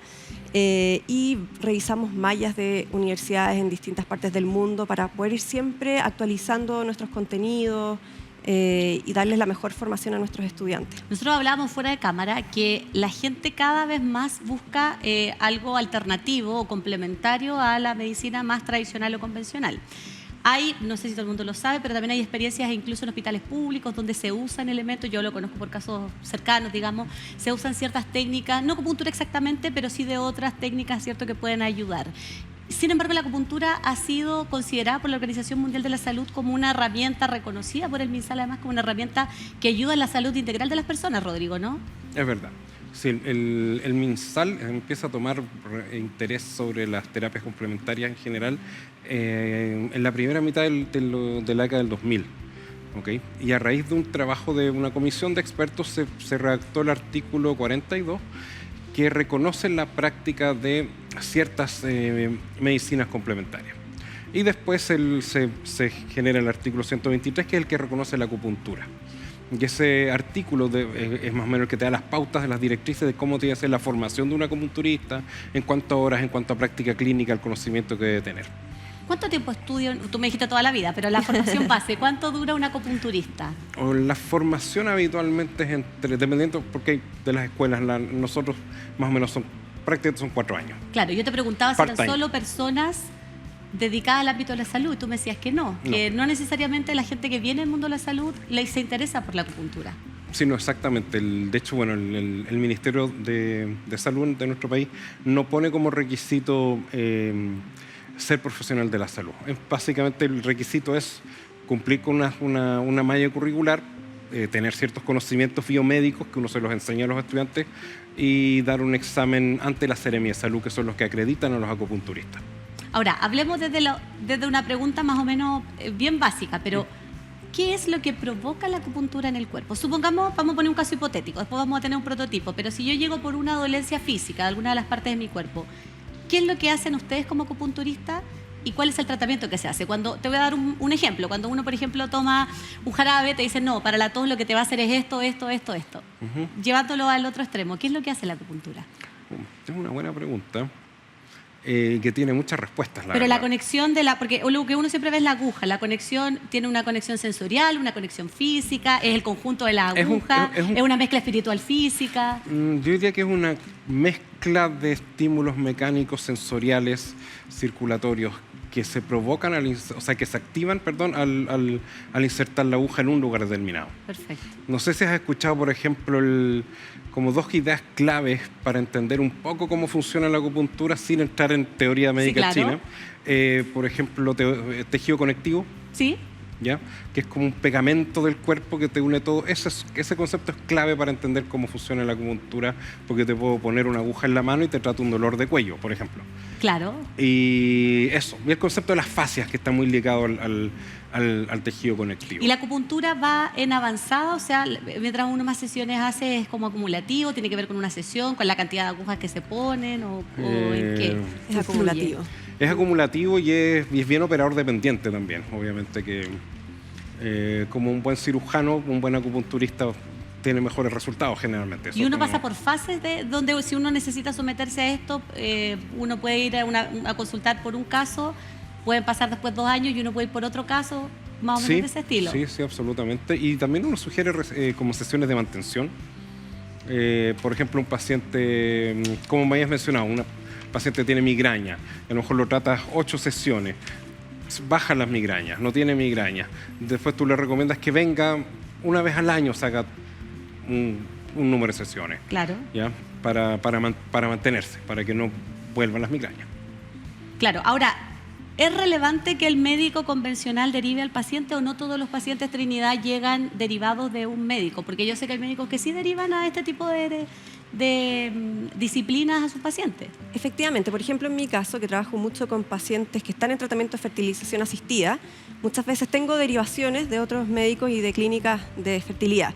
y revisamos mallas de universidades en distintas partes del mundo para poder ir siempre actualizando nuestros contenidos y darles la mejor formación a nuestros estudiantes. Nosotros hablábamos fuera de cámara que la gente cada vez más busca algo alternativo o complementario a la medicina más tradicional o convencional. Hay, no sé si todo el mundo lo sabe, pero también hay experiencias incluso en hospitales públicos donde se usan elementos, yo lo conozco por casos cercanos, digamos, se usan ciertas técnicas, no acupuntura exactamente, pero sí de otras técnicas, ¿cierto?, que pueden ayudar. Sin embargo, la acupuntura ha sido considerada por la Organización Mundial de la Salud como una herramienta reconocida por el MinSal, además como una herramienta que ayuda en la salud integral de las personas, Rodrigo, ¿no? Es verdad. Sí, el MinSal empieza a tomar interés sobre las terapias complementarias en general en la primera mitad de la década del 2000. ¿Okay? Y a raíz de un trabajo de una comisión de expertos se redactó el artículo 42 que reconoce la práctica de ciertas medicinas complementarias. Y después se genera el artículo 123, que es el que reconoce la acupuntura. Y ese artículo es más o menos el que te da las pautas, de las directrices de cómo tiene que ser la formación de un acupunturista, en cuanto a horas, en cuanto a práctica clínica, el conocimiento que debe tener. ¿Cuánto tiempo estudio? Tú me dijiste toda la vida, pero la formación base, ¿cuánto dura un acupunturista? La formación habitualmente es dependiendo, porque de las escuelas, nosotros más o menos prácticamente son 4 años. Claro, yo te preguntaba si eran solo personas dedicadas al ámbito de la salud, y tú me decías que no, que no necesariamente la gente que viene del mundo de la salud se interesa por la acupuntura. Sí, no, exactamente. De hecho, bueno, el Ministerio de Salud de nuestro país no pone como requisito ser profesional de la salud. Básicamente el requisito es cumplir con una malla curricular, tener ciertos conocimientos biomédicos que uno se los enseña a los estudiantes y dar un examen ante la Seremia de Salud, que son los que acreditan a los acupunturistas. Ahora, hablemos desde una pregunta más o menos bien básica, pero ¿qué es lo que provoca la acupuntura en el cuerpo? Supongamos, vamos a poner un caso hipotético, después vamos a tener un prototipo, pero si yo llego por una dolencia física de alguna de las partes de mi cuerpo, ¿qué es lo que hacen ustedes como acupunturistas y cuál es el tratamiento que se hace? Te voy a dar un ejemplo. Cuando uno, por ejemplo, toma un jarabe, te dicen, no, para la tos lo que te va a hacer es esto. Llevándolo al otro extremo, ¿qué es lo que hace la acupuntura? Es una buena pregunta. Que tiene muchas respuestas, Pero verdad. La conexión porque lo que uno siempre ve es la aguja. La conexión tiene una conexión sensorial, una conexión física, es el conjunto de la aguja, es una mezcla espiritual física. Yo diría que es una mezcla de estímulos mecánicos, sensoriales, circulatorios que se provocan, que se activan, al insertar la aguja en un lugar determinado. Perfecto. No sé si has escuchado, por ejemplo, como 2 ideas claves para entender un poco cómo funciona la acupuntura sin entrar en teoría médica china. Por ejemplo, tejido conectivo. Sí. ¿Ya? Que es como un pegamento del cuerpo que te une todo. Ese concepto es clave para entender cómo funciona la acupuntura, porque te puedo poner una aguja en la mano y te trato un dolor de cuello, por ejemplo. Claro. Y el concepto de las fascias, que está muy ligado al tejido conectivo. ¿Y la acupuntura va en avanzada? O sea, mientras uno más sesiones hace, ¿es como acumulativo? ¿Tiene que ver con una sesión, con la cantidad de agujas que se ponen? ¿O en qué? Es acumulativo. Es acumulativo y es bien operador dependiente también. Obviamente que como un buen cirujano, un buen acupunturista tiene mejores resultados generalmente. ¿Y uno pasa por fases donde si uno necesita someterse a esto, uno puede ir a consultar por un caso, pueden pasar después 2 años y uno puede ir por otro caso, más o menos de ese estilo? Sí, absolutamente. Y también uno sugiere como sesiones de mantención. Por ejemplo, un paciente, como me habías mencionado, un paciente tiene migraña, a lo mejor lo tratas 8 sesiones, bajan las migrañas, no tiene migraña. Después tú le recomiendas que venga una vez al año, saca un número de sesiones. Claro. ¿Ya? Para mantenerse, para que no vuelvan las migrañas. Claro. Ahora, ¿es relevante que el médico convencional derive al paciente o no todos los pacientes Trinidad llegan derivados de un médico? Porque yo sé que hay médicos que sí derivan a este tipo de disciplinas a sus pacientes. Efectivamente, por ejemplo, en mi caso, que trabajo mucho con pacientes que están en tratamiento de fertilización asistida, muchas veces tengo derivaciones de otros médicos y de clínicas de fertilidad.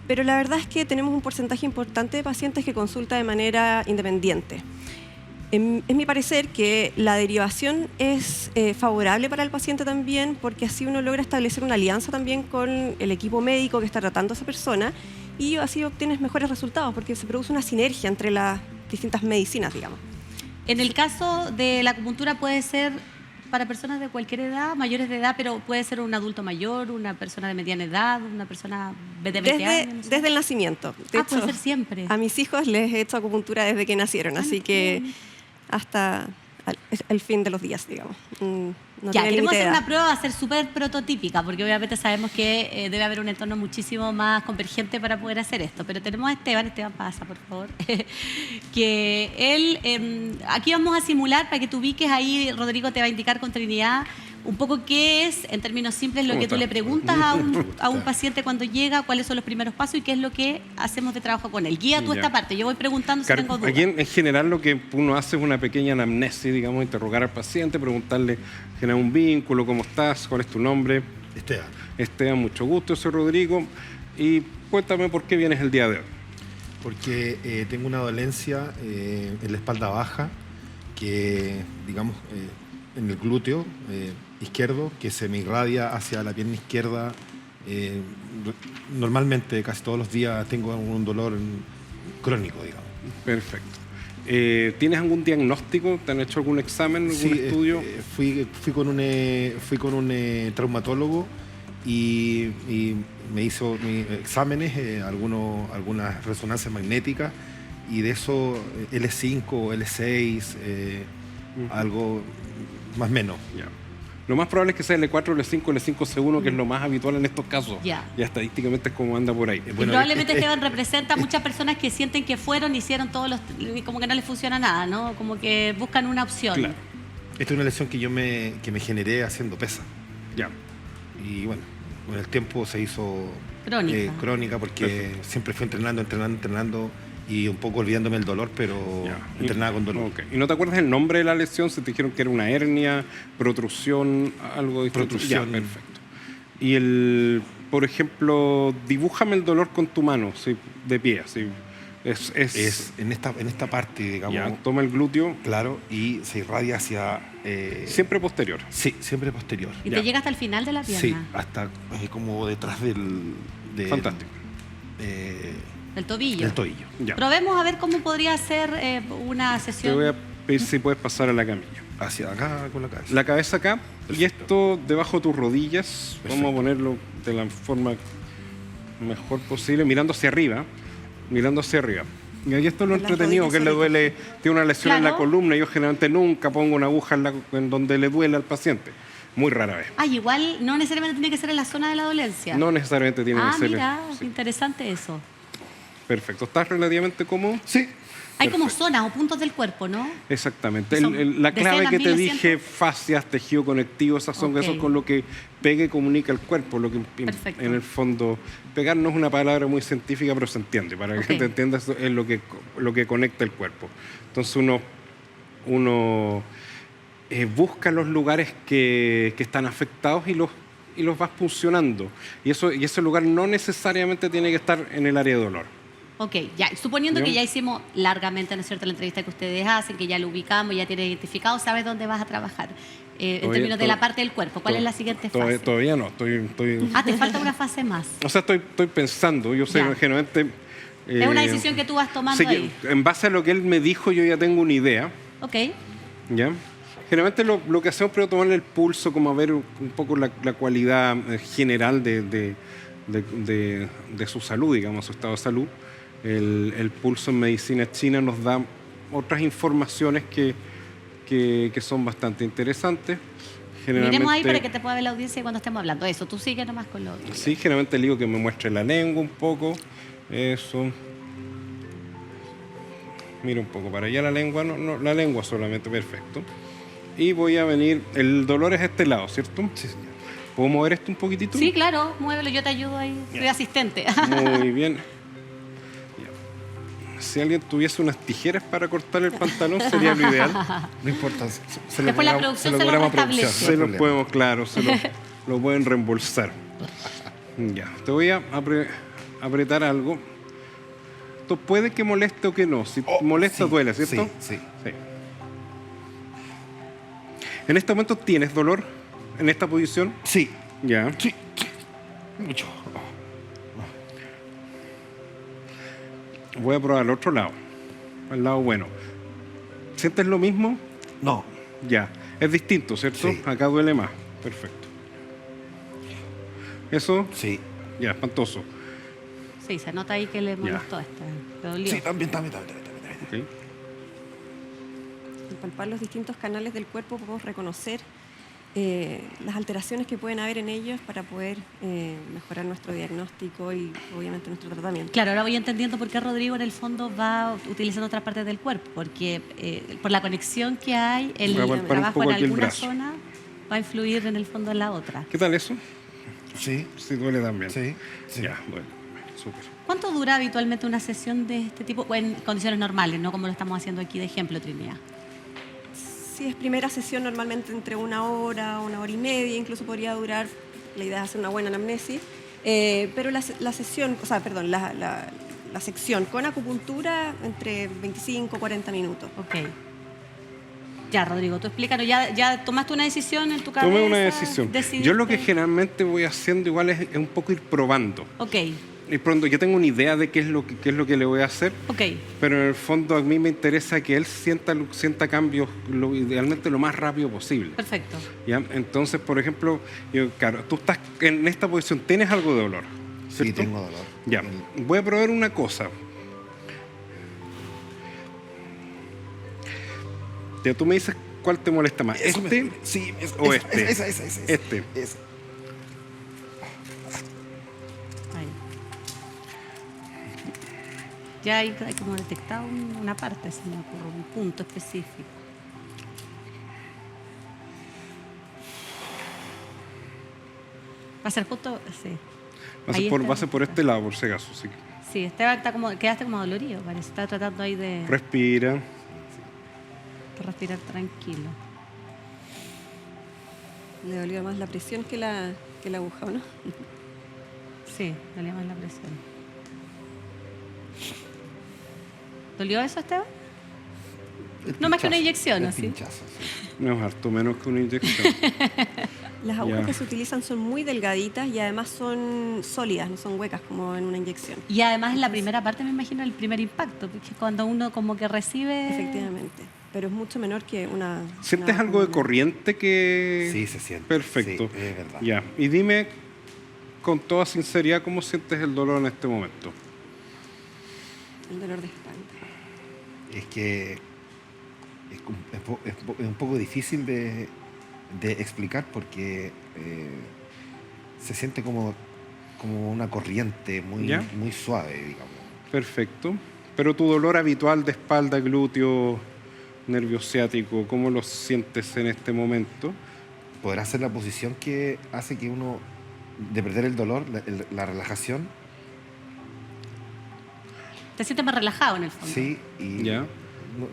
Pero la verdad es que tenemos un porcentaje importante de pacientes que consulta de manera independiente. Es mi parecer que la derivación es favorable para el paciente también, porque así uno logra establecer una alianza también con el equipo médico que está tratando a esa persona y así obtienes mejores resultados porque se produce una sinergia entre las distintas medicinas, digamos. En el caso de la acupuntura puede ser para personas de cualquier edad, mayores de edad, pero puede ser un adulto mayor, una persona de mediana edad, una persona de 20 años. No sé. Desde el nacimiento. De hecho, puede ser siempre. A mis hijos les he hecho acupuntura desde que nacieron, así que hasta el fin de los días, digamos. No Ya, tiene queremos límite de hacer edad. una prueba, va a ser súper prototípica, porque obviamente sabemos que debe haber un entorno muchísimo más convergente para poder hacer esto. Pero tenemos a Esteban pasa, por favor, que él, aquí vamos a simular para que tú ubiques ahí, Rodrigo te va a indicar con Trinidad un poco qué es, en términos simples, lo que tú le preguntas a un paciente cuando llega, cuáles son los primeros pasos y qué es lo que hacemos de trabajo con él. Guía tú esta parte, yo voy preguntando si tengo dudas. Aquí en general lo que uno hace es una pequeña anamnesis, digamos, interrogar al paciente, preguntarle, generar un vínculo, cómo estás, cuál es tu nombre. Esteban, mucho gusto, soy Rodrigo. Y cuéntame por qué vienes el día de hoy. Porque tengo una dolencia en la espalda baja, que digamos en el glúteo izquierdo, que se me irradia hacia la pierna izquierda. Normalmente, casi todos los días, tengo un dolor crónico, digamos. Perfecto. ¿Tienes algún diagnóstico? ¿Te han hecho algún examen, algún estudio? Fui con un traumatólogo y me hizo exámenes, algunas resonancias magnéticas, y de eso L5, L6, algo más o menos. Ya. Lo más probable es que sea L4, L5, L5, C1, que es lo más habitual en estos casos. Ya. Y estadísticamente es como anda por ahí. Y probablemente Esteban representa a muchas personas que sienten que fueron, hicieron todos los... como que no les funciona nada, ¿no? Como que buscan una opción. Claro. Esta es una lesión que me generé haciendo pesa. Ya. Y bueno, con el tiempo se hizo crónica porque siempre fui entrenando y un poco olvidándome el dolor, pero entrenaba con dolor. Okay. ¿Y no te acuerdas el nombre de la lesión? ¿Se te dijeron que era una hernia, protrusión, algo distinto? Protrusión. Ya, perfecto. Y por ejemplo, dibújame el dolor con tu mano, ¿sí? De pie, ¿sí? Es en esta parte, digamos. Ya, toma el glúteo. Claro, y se irradia hacia... ¿Siempre posterior? Sí, siempre posterior. ¿Y te llega hasta el final de la pierna? Sí, hasta como detrás del... Fantástico. Del tobillo. Del tobillo. Ya. Probemos a ver cómo podría ser una sesión. Te voy a pedir si puedes pasar a la camilla. Hacia acá con la cabeza. La cabeza acá. Perfecto. Y esto debajo de tus rodillas. Perfecto. Vamos a ponerlo de la forma mejor posible, mirando hacia arriba. Mirando hacia arriba. Y aquí esto es lo entretenido, que le duele, tiene una lesión en la columna. Yo generalmente nunca pongo una aguja en donde le duele al paciente. Muy rara vez. Igual no necesariamente tiene que ser en la zona de la dolencia. No necesariamente tiene que ser. Mira, interesante eso. Perfecto. ¿Estás relativamente cómodo? Sí. Hay como zonas o puntos del cuerpo, ¿no? Exactamente. La clave que te dije, fascias, tejido conectivo, esas son eso con lo que pega y comunica el cuerpo. Lo que en el fondo, pegar no es una palabra muy científica, pero se entiende. Para que te entiendas, es lo que conecta el cuerpo. Entonces uno busca los lugares que están afectados y los vas funcionando. Y ese lugar no necesariamente tiene que estar en el área de dolor. Ok, ya, suponiendo que ya hicimos largamente, ¿no es cierto?, la entrevista que ustedes hacen, que ya lo ubicamos, ya tienes identificado, sabes dónde vas a trabajar. En términos de la parte del cuerpo, ¿cuál es la siguiente fase? Todavía no, estoy... te falta una fase más. O sea, estoy pensando, yo sé, generalmente... es una decisión que tú vas tomando ahí. En base a lo que él me dijo, yo ya tengo una idea. Ok. ¿Ya? Generalmente lo que hacemos es tomarle el pulso, como a ver un poco la cualidad general de su salud, digamos, su estado de salud. El pulso en medicina china nos da otras informaciones que son bastante interesantes. Miremos ahí para que te pueda ver la audiencia cuando estemos hablando. Eso, tú sigue nomás con lo otro. Sí, generalmente le digo que me muestre la lengua un poco. Eso. Mira un poco para allá la lengua, no, la lengua solamente, perfecto. Y voy a venir, el dolor es este lado, ¿cierto? Sí, señor. ¿Puedo mover esto un poquitito? Sí, claro, muévelo, yo te ayudo ahí, soy asistente. Muy bien. Si alguien tuviese unas tijeras para cortar el pantalón sería lo ideal. No importa. Después la producción se lo restablece. Se lo podemos, claro, lo pueden reembolsar. Ya, te voy a apretar algo. Esto puede que moleste o que no. Si molesta, duele, ¿cierto? Sí. ¿En este momento tienes dolor en esta posición? Sí. Ya. Sí. Mucho. Voy a probar al otro lado, al lado bueno. ¿Sientes lo mismo? No. Ya. Es distinto, ¿cierto? Sí. Acá duele más. Perfecto. ¿Eso? Sí. Ya, espantoso. Sí, se nota ahí que le molestó esta. Le dolió. Sí, también. Okay. Al palpar los distintos canales del cuerpo podemos reconocer las alteraciones que pueden haber en ellos para poder mejorar nuestro diagnóstico y obviamente nuestro tratamiento. Claro, ahora voy entendiendo por qué Rodrigo en el fondo va utilizando otras partes del cuerpo, porque por la conexión que hay, el Va a palpar un trabajo poco en aquí el alguna brazo. zona va a influir en el fondo en la otra. ¿Qué tal eso? Sí. Sí, duele también. Sí. Ya, duele. Súper. ¿Cuánto dura habitualmente una sesión de este tipo? O en condiciones normales, no como lo estamos haciendo aquí de ejemplo, Trinidad. Si es primera sesión, normalmente entre 1 hora, 1 hora y media, incluso podría durar, la idea es hacer una buena anamnesis, pero la sesión, o sea, perdón, la sección con acupuntura entre 25 y 40 minutos. Ok. Ya, Rodrigo, tú explícanos, ya tomaste una decisión en tu cabeza. Tomé una decisión. Decidiste. Yo lo que generalmente voy haciendo igual es un poco ir probando. Ok, Y pronto yo tengo una idea de qué es lo que le voy a hacer, ok. pero en el fondo a mí me interesa que él sienta cambios idealmente lo más rápido posible. Perfecto. ¿Ya? Entonces, por ejemplo, claro, tú estás en esta posición, ¿tienes algo de dolor? Sí, ¿cierto? tengo dolor. Ya, voy a probar una cosa. Ya, tú me dices cuál te molesta más, Eso ¿este o este? Esa. Este. Esa. Ahí. Ya hay como detectado una parte, se me ocurre, un punto específico. Va a ser justo, sí. Ahí Va a ser está. por este lado, por si acaso. Sí. Sí, está como, quedaste como dolorido, parece. Está tratando ahí de Respira. respirar tranquilo. Le dolió más la presión que la aguja, ¿o no? Sí, dolía más la presión. ¿Dolió eso, Esteban? No más que una inyección, ¿no? ¿Sí? No es harto menos que una inyección. Las agujas Ya. que se utilizan son muy delgaditas y además son sólidas, no son huecas como en una inyección. Y además en la primera parte, me imagino, el primer impacto, porque cuando uno como que recibe... Efectivamente, pero es mucho menor que una... ¿Sientes una algo de vacuna. corriente que...? Sí, se siente. Perfecto. Sí, es verdad. Ya. Y dime con toda sinceridad cómo sientes el dolor en este momento. El dolor de espalda. Es que es un poco difícil de explicar porque se siente como una corriente ¿Ya? muy suave, digamos. Perfecto. Pero tu dolor habitual de espalda, glúteo, nervio ciático, ¿cómo lo sientes en este momento? Podrá ser la posición que hace que uno, de perder el dolor, la relajación. Te sientes más relajado en el fondo. Sí, y ¿Ya?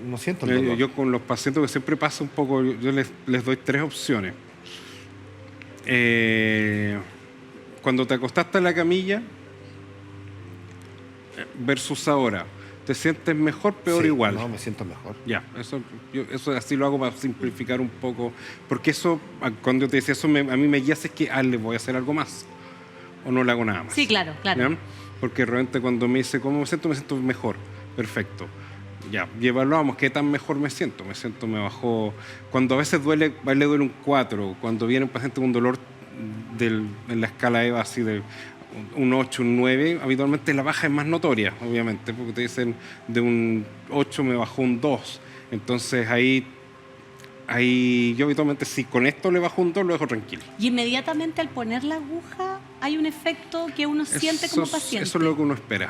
no siento el dolor. Yo con los pacientes que siempre pasa un poco, yo les doy 3 opciones. Cuando te acostaste en la camilla versus ahora, ¿te sientes mejor, peor, Sí, igual? No, me siento mejor. Ya, eso así lo hago para simplificar un poco, porque eso, cuando yo te decía eso, a mí me guía si es que le voy a hacer algo más o no le hago nada más. Sí, claro, claro. ¿Ya? Porque realmente cuando me dice cómo me siento mejor. Perfecto. Ya, y evaluamos qué tan mejor me siento. Me bajó. Cuando a veces duele, a él le duele un 4. Cuando viene un paciente con un dolor en la escala EVA así de un 8, un 9, habitualmente la baja es más notoria, obviamente, porque te dicen de un 8 me bajó un 2. Entonces ahí yo habitualmente si con esto le bajo un 2 lo dejo tranquilo. Y inmediatamente al poner la aguja hay un efecto que uno siente como paciente. Eso es lo que uno espera.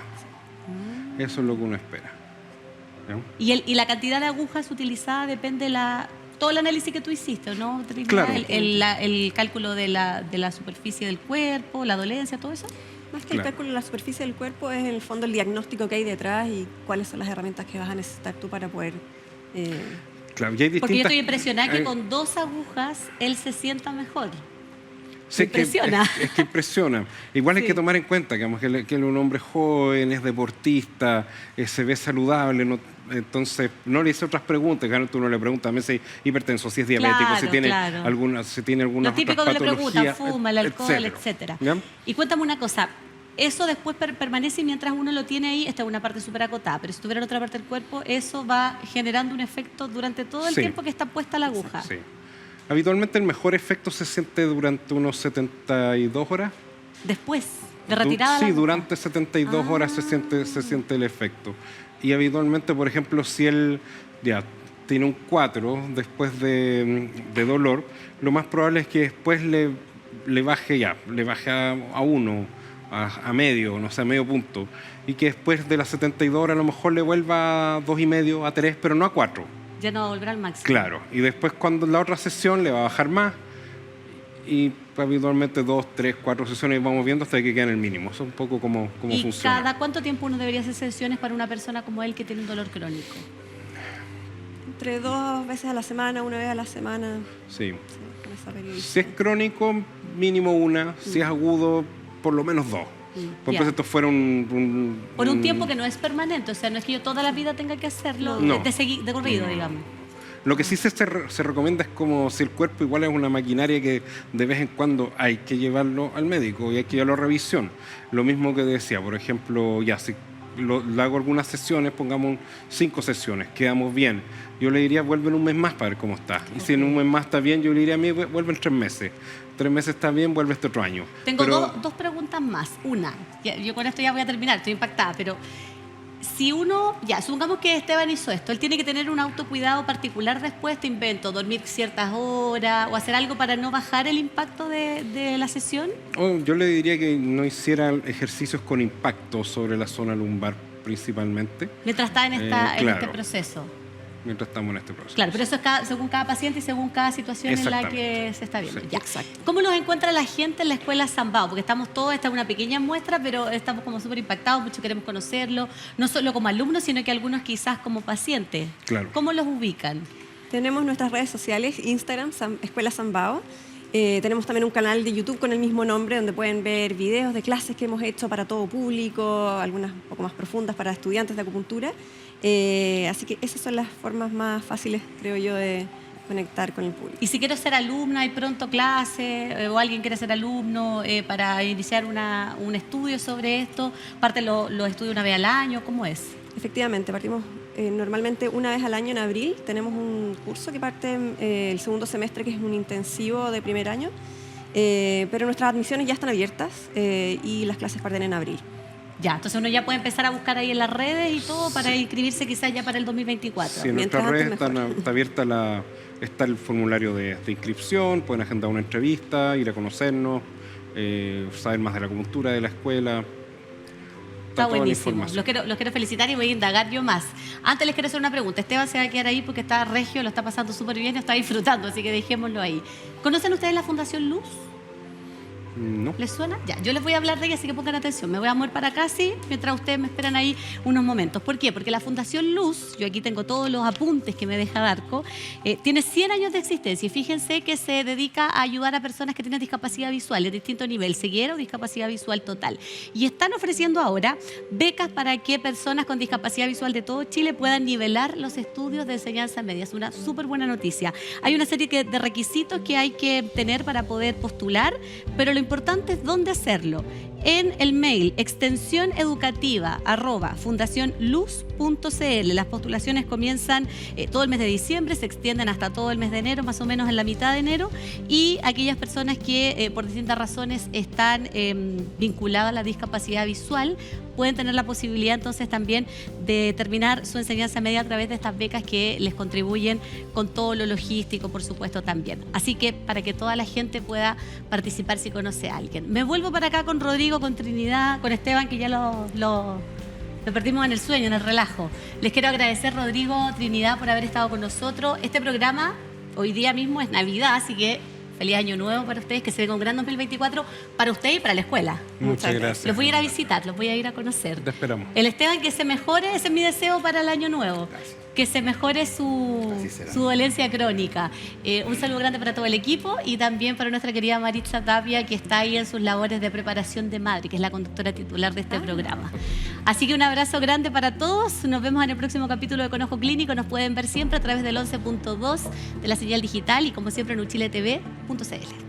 Eso es lo que uno espera. ¿Ya? Y la cantidad de agujas utilizada depende de todo el análisis que tú hiciste, ¿no, Trinidad? Claro. El cálculo de la superficie del cuerpo, la dolencia, todo eso. Más que el cálculo de la superficie del cuerpo es en el fondo el diagnóstico que hay detrás y cuáles son las herramientas que vas a necesitar tú para poder... Claro, y hay Porque yo distintas- estoy impresionada que con 2 agujas él se sienta mejor. Sí, impresiona. Es que impresiona. Igual hay Sí. que tomar en cuenta digamos, que él es un hombre joven, es deportista, se ve saludable, entonces no le hice otras preguntas. Claro, tú no le preguntas a mí si es hipertenso, si es diabético, Claro, si tiene claro. alguna Lo típico otras que le preguntan, patologías, fuma, el alcohol, etcétera. ¿Ya? Y cuéntame una cosa, eso después permanece mientras uno lo tiene ahí, esta es una parte súper acotada, pero si tuviera otra parte del cuerpo, eso va generando un efecto durante todo el Sí. tiempo que está puesta la aguja. Sí. Habitualmente el mejor efecto se siente durante unos 72 horas. Después de retirada. Sí, la aguja. durante 72 horas se siente el efecto. Y habitualmente, por ejemplo, si él, ya, tiene un 4 después de dolor, lo más probable es que después le baje a 1, a medio, no sé, a medio punto, y que después de las 72 horas a lo mejor le vuelva a 2,5, a 3, pero no a 4. Ya no va a volver al máximo. Claro, y después cuando la otra sesión le va a bajar más, y habitualmente 2, 3, 4 sesiones vamos viendo hasta que queda en el mínimo. Eso es un poco cómo ¿Y funciona. cada cuánto tiempo uno debería hacer sesiones para una persona como él que tiene un dolor crónico? Entre 2 veces a la semana, 1 vez a la semana. Sí. Con esa periodicidad. Si es crónico, mínimo 1. Si es agudo, por lo menos 2. Porque Ya. esto fuera Por un tiempo que no es permanente, o sea, no es que yo toda la vida tenga que hacerlo No. de corrido, No. digamos. Lo que sí se recomienda es como si el cuerpo igual es una maquinaria que de vez en cuando hay que llevarlo al médico y hay que llevarlo a revisión. Lo mismo que decía, por ejemplo, ya si le hago algunas sesiones, pongamos 5 sesiones, quedamos bien. Yo le diría, vuelve en un mes más para ver cómo está. Y si en un mes más está bien, yo le diría a mí, vuelve en 3 meses. 3 meses está bien, vuelve este otro año. Tengo Pero- dos preguntas más. Una, yo con esto ya voy a terminar, estoy impactada, pero si uno, ya, supongamos que Esteban hizo esto, él tiene que tener un autocuidado particular después, te invento, dormir ciertas horas o hacer algo para no bajar el impacto de la sesión. Yo le diría que no hiciera ejercicios con impacto sobre la zona lumbar principalmente, Mientras está en en este claro. proceso. mientras estamos en este proceso. Claro, pero eso es según cada paciente y según cada situación en la que se está viendo. Sí. Ya. ¿Cómo los encuentra la gente en la escuela Sambao? Porque estamos todos, esta es una pequeña muestra, pero estamos como súper impactados, muchos queremos conocerlo, no solo como alumnos, sino que algunos quizás como pacientes. Claro. ¿Cómo los ubican? Tenemos nuestras redes sociales, Instagram, Escuela Sambao. Tenemos también un canal de YouTube con el mismo nombre donde pueden ver videos de clases que hemos hecho para todo público, algunas un poco más profundas para estudiantes de acupuntura. Así que esas son las formas más fáciles, creo yo, de conectar con el público. Y si quiero ser alumna, hay pronto clase, o alguien quiere ser alumno para iniciar un estudio sobre esto, ¿parte lo estudia una vez al año? ¿Cómo es? Efectivamente, partimos normalmente una vez al año en abril. Tenemos un curso que parte el segundo semestre, que es un intensivo de primer año, pero nuestras admisiones ya están abiertas y las clases parten en abril. Ya, entonces uno ya puede empezar a buscar ahí en las redes y todo para inscribirse quizás ya para el 2024. Sí, en nuestras redes está abierta está el formulario de inscripción, pueden agendar una entrevista, ir a conocernos, saber más de la acupuntura de la escuela. Está buenísimo. Los quiero felicitar y voy a indagar yo más. Antes les quiero hacer una pregunta. Esteban se va a quedar ahí porque está regio, lo está pasando súper bien, lo está disfrutando, así que dejémoslo ahí. ¿Conocen ustedes la Fundación Luz? No. ¿Les suena? Ya, yo les voy a hablar de ella, así que pongan atención. Me voy a mover para acá, sí, mientras ustedes me esperan ahí unos momentos. ¿Por qué? Porque la Fundación Luz, yo aquí tengo todos los apuntes que me deja Darko, tiene 100 años de existencia y fíjense que se dedica a ayudar a personas que tienen discapacidad visual de distinto nivel, ceguera o discapacidad visual total. Y están ofreciendo ahora becas para que personas con discapacidad visual de todo Chile puedan nivelar los estudios de enseñanza media. Es una súper buena noticia. Hay una serie de requisitos que hay que tener para poder postular, pero lo importante es dónde hacerlo. En el mail extensióneducativa@fundacionluz.cl. Las postulaciones comienzan todo el mes de diciembre, se extienden hasta todo el mes de enero, más o menos en la mitad de enero, y aquellas personas que por distintas razones están vinculadas a la discapacidad visual pueden tener la posibilidad entonces también de terminar su enseñanza media a través de estas becas que les contribuyen con todo lo logístico, por supuesto, también. Así que para que toda la gente pueda participar si conoce a alguien. Me vuelvo para acá con Rodrigo, con Trinidad, con Esteban, que ya lo perdimos en el sueño, en el relajo. Les quiero agradecer, Rodrigo, Trinidad, por haber estado con nosotros. Este programa hoy día mismo es Navidad, así que feliz año nuevo para ustedes, que se venga un gran 2024 para usted y para la escuela. Muchas gracias. Los voy a ir a visitar, los voy a ir a conocer. Te esperamos. El Esteban, que se mejore, ese es mi deseo para el año nuevo. Gracias. Que se mejore su dolencia crónica. Un saludo grande para todo el equipo y también para nuestra querida Maritza Tapia, que está ahí en sus labores de preparación de madre, que es la conductora titular de este programa. Así que un abrazo grande para todos. Nos vemos en el próximo capítulo de Con Ojo Clínico. Nos pueden ver siempre a través del 11.2 de la señal digital y como siempre en uchiletv.cl.